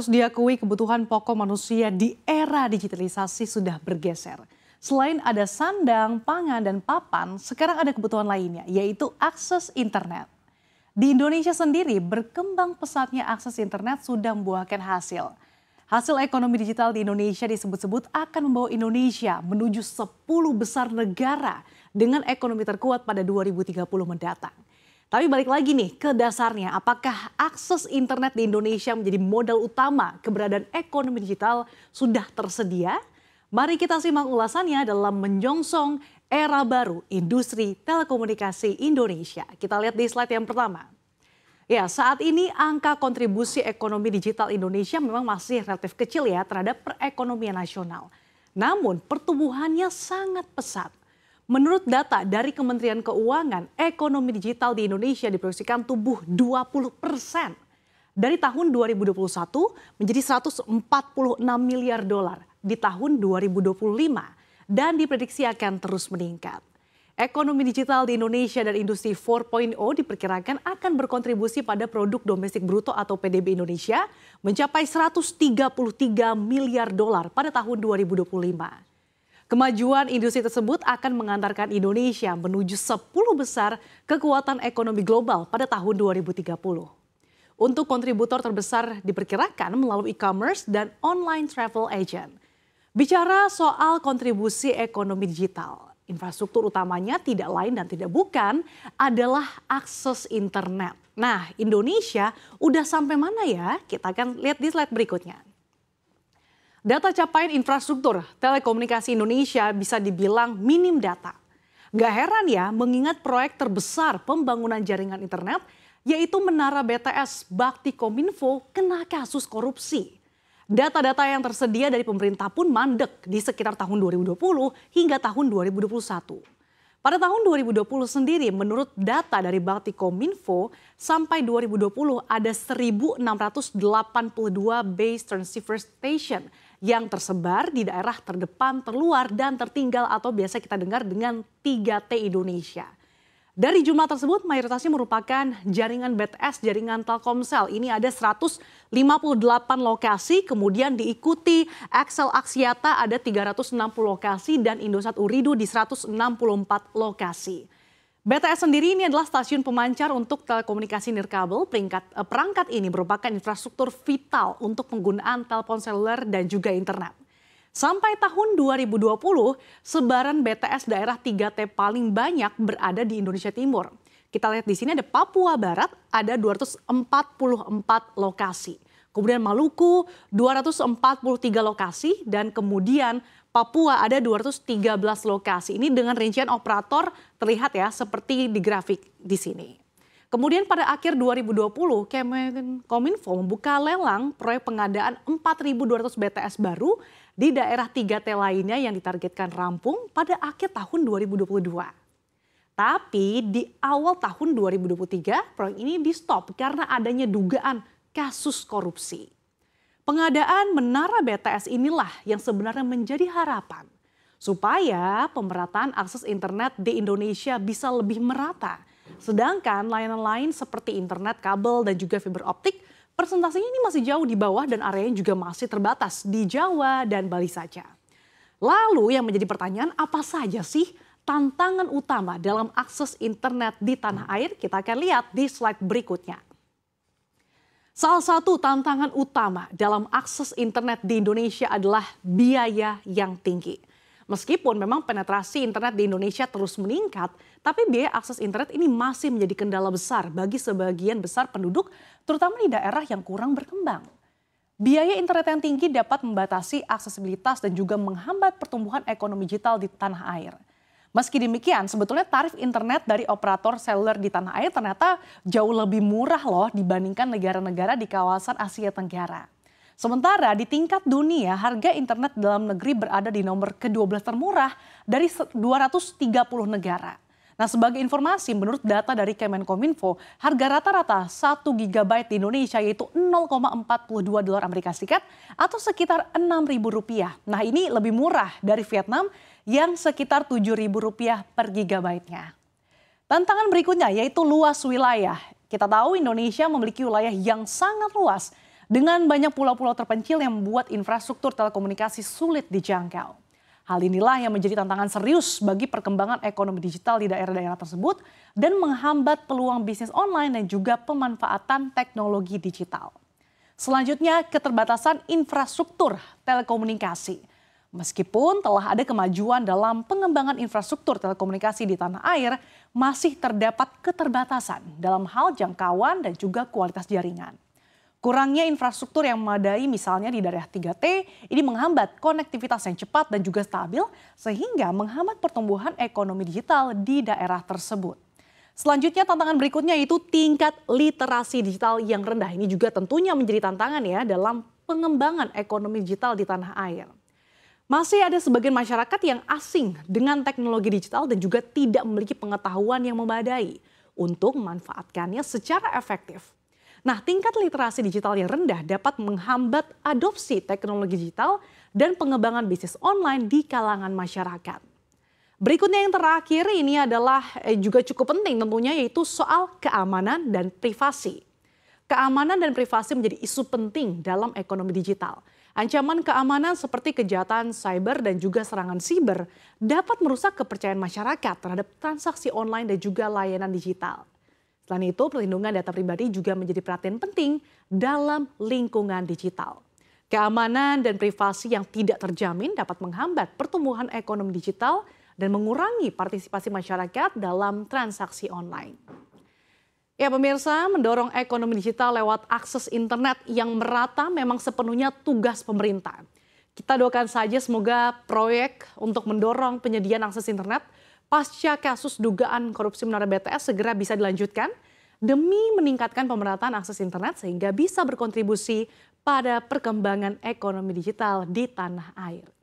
Harus diakui kebutuhan pokok manusia di era digitalisasi sudah bergeser. Selain ada sandang, pangan, dan papan, sekarang ada kebutuhan lainnya, yaitu akses internet. Di Indonesia sendiri, berkembang pesatnya akses internet sudah membuahkan hasil. Hasil ekonomi digital di Indonesia disebut-sebut akan membawa Indonesia menuju 10 besar negara dengan ekonomi terkuat pada 2030 mendatang. Tapi balik lagi nih ke dasarnya, apakah akses internet di Indonesia menjadi modal utama keberadaan ekonomi digital sudah tersedia? Mari kita simak ulasannya dalam menyongsong era baru industri telekomunikasi Indonesia. Kita lihat di slide yang pertama. Ya, saat ini angka kontribusi ekonomi digital Indonesia memang masih relatif kecil ya terhadap perekonomian nasional. Namun pertumbuhannya sangat pesat. Menurut data dari Kementerian Keuangan, ekonomi digital di Indonesia diproyeksikan tumbuh 20% dari tahun 2021 menjadi 146 miliar dolar di tahun 2025 dan diprediksi akan terus meningkat. Ekonomi digital di Indonesia dan industri 4.0 diperkirakan akan berkontribusi pada produk domestik bruto atau PDB Indonesia mencapai 133 miliar dolar pada tahun 2025. Kemajuan industri tersebut akan mengantarkan Indonesia menuju 10 besar kekuatan ekonomi global pada tahun 2030. Untuk kontributor terbesar diperkirakan melalui e-commerce dan online travel agent. Bicara soal kontribusi ekonomi digital, infrastruktur utamanya tidak lain dan tidak bukan adalah akses internet. Nah, Indonesia udah sampai mana ya? Kita akan lihat di slide berikutnya. Data capaian infrastruktur telekomunikasi Indonesia bisa dibilang minim data. Gak heran ya mengingat proyek terbesar pembangunan jaringan internet yaitu Menara BTS Bakti Kominfo kena kasus korupsi. Data-data yang tersedia dari pemerintah pun mandek di sekitar tahun 2020 hingga tahun 2021. Pada tahun 2020 sendiri menurut data dari Bakti Kominfo sampai 2020 ada 1.682 base transceiver station yang tersebar di daerah terdepan, terluar, dan tertinggal atau biasa kita dengar dengan 3T Indonesia. Dari jumlah tersebut mayoritasnya merupakan jaringan BTS, jaringan Telkomsel. Ini ada 158 lokasi, kemudian diikuti XL Axiata ada 360 lokasi dan Indosat Ooredoo di 164 lokasi. BTS sendiri ini adalah stasiun pemancar untuk telekomunikasi nirkabel. Perangkat ini merupakan infrastruktur vital untuk penggunaan telepon seluler dan juga internet. Sampai tahun 2020, sebaran BTS daerah 3T paling banyak berada di Indonesia Timur. Kita lihat di sini ada Papua Barat, ada 244 lokasi. Kemudian Maluku 243 lokasi dan kemudian Papua ada 213 lokasi. Ini dengan rincian operator terlihat ya seperti di grafik di sini. Kemudian pada akhir 2020 Kominfo membuka lelang proyek pengadaan 4.200 BTS baru di daerah 3T lainnya yang ditargetkan rampung pada akhir tahun 2022. Tapi di awal tahun 2023 proyek ini di stop karena adanya dugaan kasus korupsi. Pengadaan Menara BTS inilah yang sebenarnya menjadi harapan supaya pemerataan akses internet di Indonesia bisa lebih merata. Sedangkan layanan lain seperti internet kabel dan juga fiber optik persentasenya ini masih jauh di bawah dan areanya juga masih terbatas di Jawa dan Bali saja. Lalu yang menjadi pertanyaan apa saja sih tantangan utama dalam akses internet di tanah air? Kita akan lihat di slide berikutnya. Salah satu tantangan utama dalam akses internet di Indonesia adalah biaya yang tinggi. Meskipun memang penetrasi internet di Indonesia terus meningkat, tapi biaya akses internet ini masih menjadi kendala besar bagi sebagian besar penduduk, terutama di daerah yang kurang berkembang. Biaya internet yang tinggi dapat membatasi aksesibilitas dan juga menghambat pertumbuhan ekonomi digital di tanah air. Meski demikian, sebetulnya tarif internet dari operator seluler di tanah air ternyata jauh lebih murah loh dibandingkan negara-negara di kawasan Asia Tenggara. Sementara di tingkat dunia, harga internet dalam negeri berada di nomor ke-12 termurah dari 230 negara. Nah, sebagai informasi, menurut data dari Kemenkominfo, harga rata-rata 1 GB di Indonesia yaitu 0,42 dolar Amerika Serikat atau sekitar Rp6.000. Nah, ini lebih murah dari Vietnam yang sekitar Rp7.000 per gigabyte-nya. Tantangan berikutnya yaitu luas wilayah. Kita tahu Indonesia memiliki wilayah yang sangat luas dengan banyak pulau-pulau terpencil yang membuat infrastruktur telekomunikasi sulit dijangkau. Hal inilah yang menjadi tantangan serius bagi perkembangan ekonomi digital di daerah-daerah tersebut dan menghambat peluang bisnis online dan juga pemanfaatan teknologi digital. Selanjutnya, keterbatasan infrastruktur telekomunikasi. Meskipun telah ada kemajuan dalam pengembangan infrastruktur telekomunikasi di tanah air, masih terdapat keterbatasan dalam hal jangkauan dan juga kualitas jaringan. Kurangnya infrastruktur yang memadai misalnya di daerah 3T ini menghambat konektivitas yang cepat dan juga stabil sehingga menghambat pertumbuhan ekonomi digital di daerah tersebut. Selanjutnya tantangan berikutnya yaitu tingkat literasi digital yang rendah. Ini juga tentunya menjadi tantangan ya dalam pengembangan ekonomi digital di tanah air. Masih ada sebagian masyarakat yang asing dengan teknologi digital dan juga tidak memiliki pengetahuan yang memadai untuk memanfaatkannya secara efektif. Nah, tingkat literasi digital yang rendah dapat menghambat adopsi teknologi digital dan pengembangan bisnis online di kalangan masyarakat. Berikutnya yang terakhir ini adalah juga cukup penting tentunya yaitu soal keamanan dan privasi. Keamanan dan privasi menjadi isu penting dalam ekonomi digital. Ancaman keamanan seperti kejahatan cyber dan juga serangan siber dapat merusak kepercayaan masyarakat terhadap transaksi online dan juga layanan digital. Selain itu, perlindungan data pribadi juga menjadi perhatian penting dalam lingkungan digital. Keamanan dan privasi yang tidak terjamin dapat menghambat pertumbuhan ekonomi digital dan mengurangi partisipasi masyarakat dalam transaksi online. Ya pemirsa, mendorong ekonomi digital lewat akses internet yang merata memang sepenuhnya tugas pemerintah. Kita doakan saja semoga proyek untuk mendorong penyediaan akses internet pasca kasus dugaan korupsi Menara BTS segera bisa dilanjutkan demi meningkatkan pemerataan akses internet sehingga bisa berkontribusi pada perkembangan ekonomi digital di tanah air.